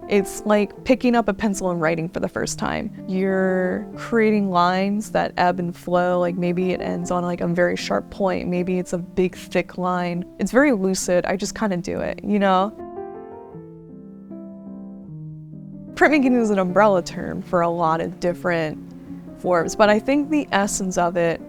It's like picking up a pencil and writing for the first time. You're creating lines that ebb and flow, like maybe it ends on like a very sharp point, maybe it's a big thick line. It's very lucid, I just kind of do it, you know? Printmaking is an umbrella term for a lot of different forms, but I think the essence of it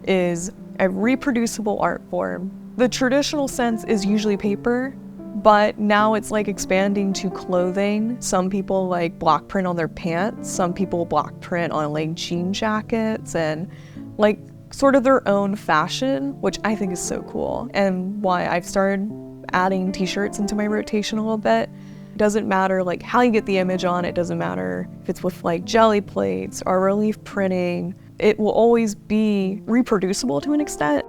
is a reproducible art form. The traditional sense is usually paper, but now it's like expanding to clothing. Some people like block print on their pants, some people block print on like jean jackets and like sort of their own fashion, which I think is so cool and why I've started adding t-shirts into my rotation a little bit. It doesn't matter like how you get the image on, it doesn't matter if it's with like jelly plates or relief printing, it will always be reproducible to an extent.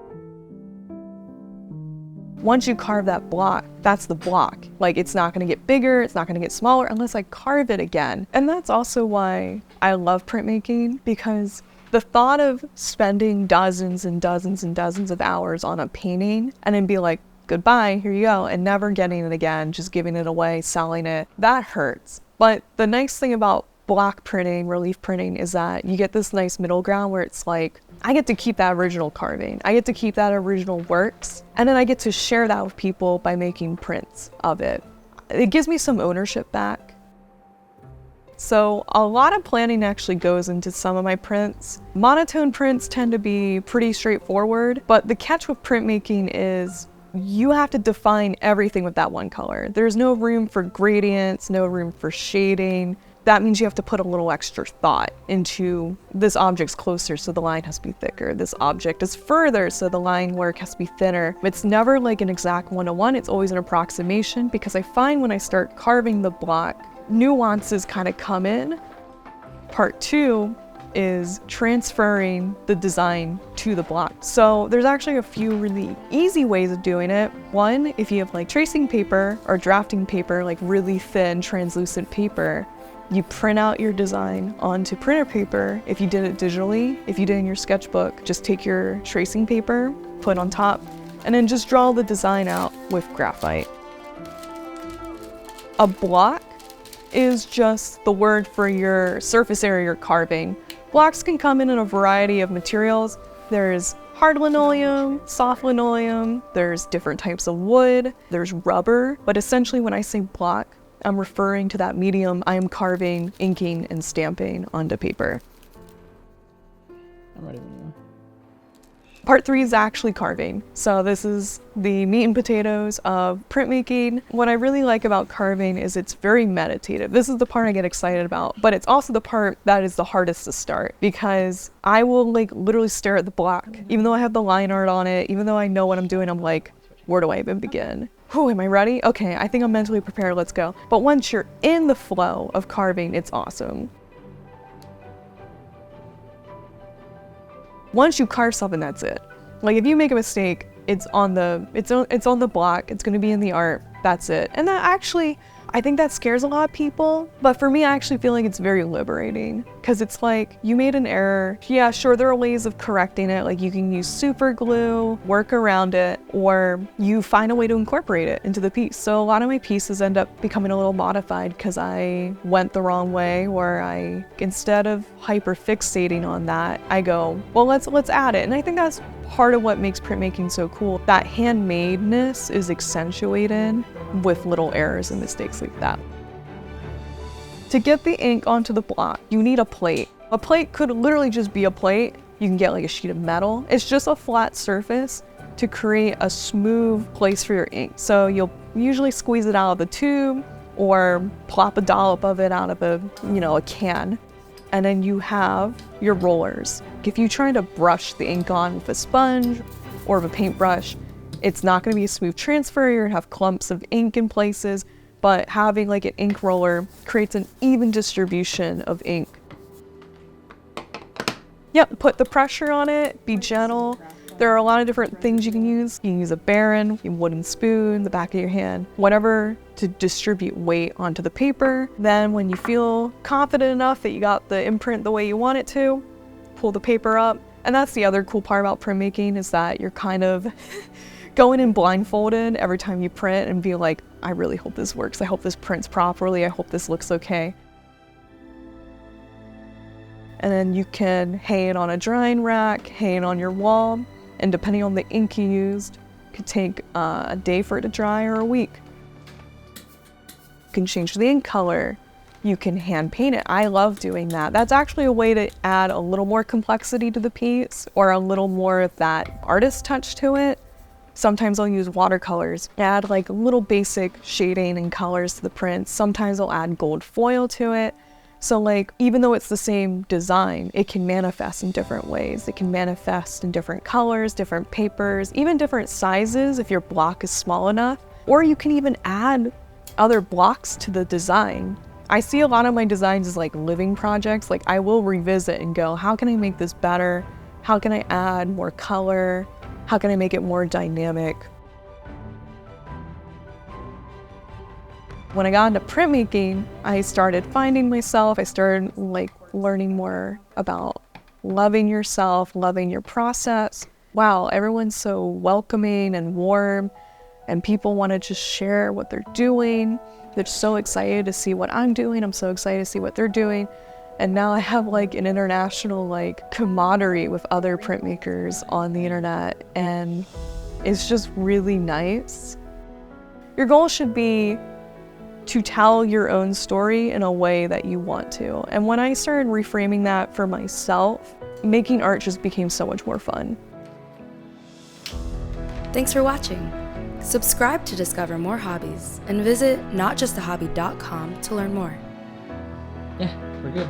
Once you carve that block, that's the block. Like it's not gonna get bigger, it's not gonna get smaller unless I carve it again. And that's also why I love printmaking, because the thought of spending dozens and dozens and dozens of hours on a painting and then be like, goodbye, here you go, and never getting it again, just giving it away, selling it, that hurts. But the nice thing about block printing, relief printing, is that you get this nice middle ground where it's like, I get to keep that original carving, I get to keep that original works, and then I get to share that with people by making prints of it. It gives me some ownership back. So a lot of planning actually goes into some of my prints. Monotone prints tend to be pretty straightforward, but the catch with printmaking is you have to define everything with that one color. There's no room for gradients, no room for shading. That means you have to put a little extra thought into this object's closer, so the line has to be thicker. This object is further, so the line work has to be thinner. It's never like an exact one-to-one, it's always an approximation, because I find when I start carving the block, nuances kind of come in. Part 2 is transferring the design to the block. So there's actually a few really easy ways of doing it. One, if you have like tracing paper or drafting paper, like really thin translucent paper, you print out your design onto printer paper. If you did it digitally, if you did it in your sketchbook, just take your tracing paper, put on top, and then just draw the design out with graphite. A block is just the word for your surface area you're carving. Blocks can come in a variety of materials. There's hard linoleum, soft linoleum, there's different types of wood, there's rubber, but essentially when I say block, I'm referring to that medium I am carving, inking, and stamping onto paper. I'm ready when you are. Part 3 is actually carving. So this is the meat and potatoes of printmaking. What I really like about carving is it's very meditative. This is the part I get excited about, but it's also the part that is the hardest to start, because I will like literally stare at the block. Even though I have the line art on it, even though I know what I'm doing, I'm like, where do I even begin? Whew, am I ready? Okay, I think I'm mentally prepared, let's go. But once you're in the flow of carving, it's awesome. Once you carve something, that's it. Like if you make a mistake, it's on the block, it's gonna be in the art, that's it. And that actually, I think that scares a lot of people, but for me, I actually feel like it's very liberating, because it's like, you made an error. Yeah, sure, there are ways of correcting it, like you can use super glue, work around it, or you find a way to incorporate it into the piece. So a lot of my pieces end up becoming a little modified because I went the wrong way, or I, instead of hyper fixating on that, I go, well, let's add it. And I think that's part of what makes printmaking so cool. That handmadeness is accentuated with little errors and mistakes like that. To get the ink onto the block, you need a plate. A plate could literally just be a plate. You can get like a sheet of metal. It's just a flat surface to create a smooth place for your ink. So you'll usually squeeze it out of the tube or plop a dollop of it out of a can. And then you have your rollers. If you try to brush the ink on with a sponge or with a paintbrush, it's not going to be a smooth transfer. You're going to have clumps of ink in places, but having like an ink roller creates an even distribution of ink. Yep, put the pressure on it, be gentle. There are a lot of different things you can use. You can use a baron, a wooden spoon, the back of your hand, whatever to distribute weight onto the paper. Then when you feel confident enough that you got the imprint the way you want it to, pull the paper up. And that's the other cool part about printmaking, is that you're kind of going in blindfolded every time you print and be like, I really hope this works. I hope this prints properly. I hope this looks okay. And then you can hang it on a drying rack, hang it on your wall, and depending on the ink you used, it could take a day for it to dry or a week. You can change the ink color. You can hand paint it. I love doing that. That's actually a way to add a little more complexity to the piece or a little more of that artist touch to it. Sometimes I'll use watercolors, add like little basic shading and colors to the prints. Sometimes I'll add gold foil to it. So like, even though it's the same design, it can manifest in different ways. It can manifest in different colors, different papers, even different sizes if your block is small enough. Or you can even add other blocks to the design. I see a lot of my designs as like living projects. Like I will revisit and go, how can I make this better? How can I add more color? How can I make it more dynamic? When I got into printmaking, I started finding myself. I started like learning more about loving yourself, loving your process. Wow, everyone's so welcoming and warm, and people want to just share what they're doing. They're so excited to see what I'm doing. I'm so excited to see what they're doing. And now I have like an international like camaraderie with other printmakers on the internet, and it's just really nice. Your goal should be to tell your own story in a way that you want to. And when I started reframing that for myself, making art just became so much more fun. Thanks for watching. Subscribe to discover more hobbies and visit notjusthehobby.com to learn more. Yeah, we're good.